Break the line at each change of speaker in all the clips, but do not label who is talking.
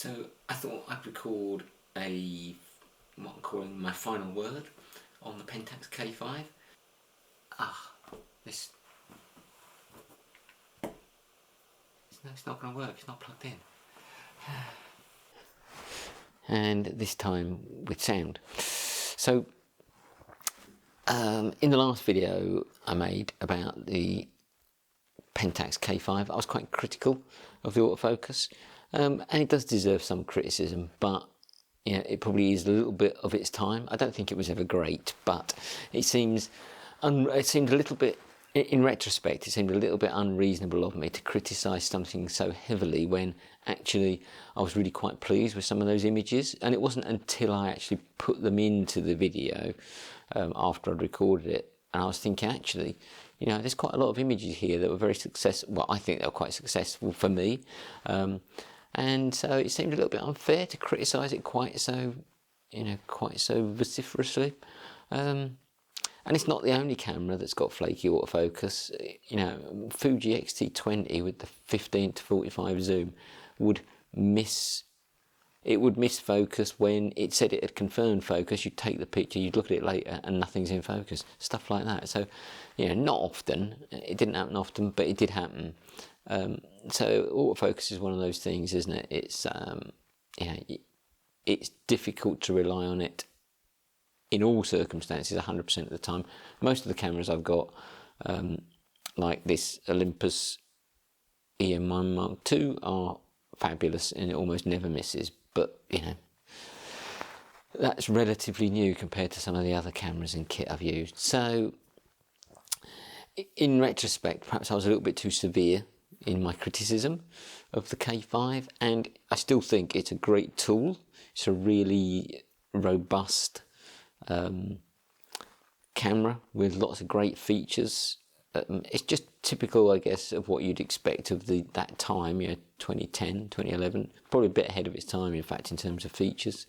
So I thought I'd record what I'm calling my final word on the Pentax K5. It's not going to work, it's not plugged in. And this time with sound. So in the last video I made about the Pentax K5, I was quite critical of the autofocus, and it does deserve some criticism, but you know, it probably is a little bit of its time. I don't think it was ever great, but it seemed a little bit, in retrospect, it seemed a little bit unreasonable of me to criticise something so heavily when actually I was really quite pleased with some of those images. And it wasn't until I actually put them into the video after I'd recorded it, and I was thinking, actually, you know, there's quite a lot of images here that were very successful. Well, I think they were quite successful for me. And so it seemed a little bit unfair to criticise it quite so vociferously. And it's not the only camera that's got flaky autofocus. You know, Fuji X-T20 with the 15 to 45 zoom would miss focus when it said it had confirmed focus. You'd take the picture, you'd look at it later, and nothing's in focus. Stuff like that. So, you know, not often. It didn't happen often, but it did happen. So autofocus is one of those things, isn't it? It's it's difficult to rely on it in all circumstances 100% of the time. Most of the cameras I've got, like this Olympus E-M1 Mark II, are fabulous and it almost never misses. But you know, that's relatively new compared to some of the other cameras and kit I've used. So in retrospect, perhaps I was a little bit too severe in my criticism of the K5, and I still think it's a great tool. It's a really robust camera with lots of great features. It's just typical, I guess, of what you'd expect of that time, you know, 2010, 2011, probably a bit ahead of its time, in fact, in terms of features.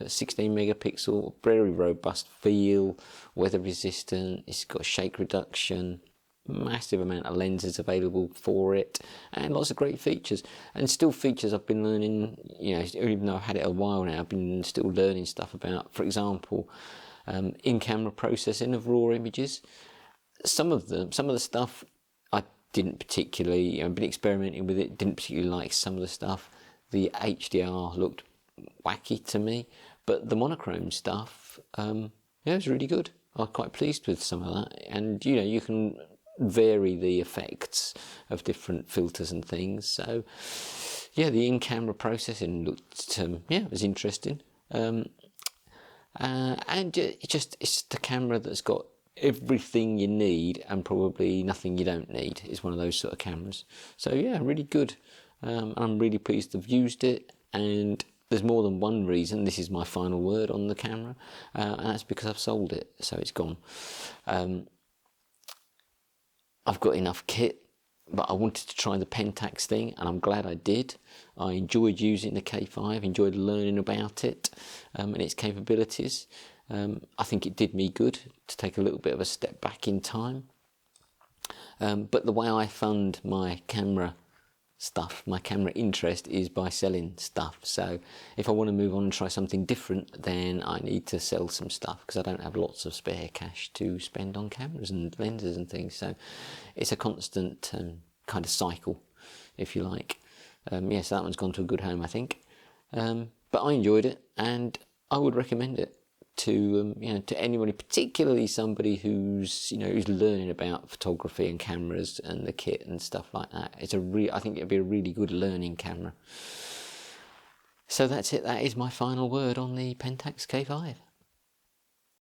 16 megapixel, very robust feel, weather resistant, it's got shake reduction, massive amount of lenses available for it, and lots of great features. And still features I've been learning, you know, even though I've had it a while now, I've been still learning stuff about, for example, in-camera processing of raw images. Some of the stuff I didn't particularly, I've been experimenting with it, didn't particularly like some of the stuff. The HDR looked wacky to me, but the monochrome stuff, yeah, it was really good. I was quite pleased with some of that. And you know, you can vary the effects of different filters and things. So yeah, the in-camera processing looked, yeah, it was interesting. And it's the camera that's got everything you need and probably nothing you don't need. It's one of those sort of cameras. So yeah, really good. I'm really pleased to have used it, and there's more than one reason this is my final word on the camera, and that's because I've sold it, so it's gone. I've got enough kit, but I wanted to try the Pentax thing, and I'm glad I did. I enjoyed using the K5, enjoyed learning about it and its capabilities. I think it did me good to take a little bit of a step back in time. But the way I fund my camera stuff, my camera interest, is by selling stuff. So if I want to move on and try something different, then I need to sell some stuff, because I don't have lots of spare cash to spend on cameras and lenses and things. So it's a constant kind of cycle, if you like. Yes, that one's gone to a good home, I think. But I enjoyed it, and I would recommend it to to anybody, particularly somebody who's learning about photography and cameras and the kit and stuff like that. I think it'd be a really good learning camera. So that's it. That is my final word on the Pentax K5.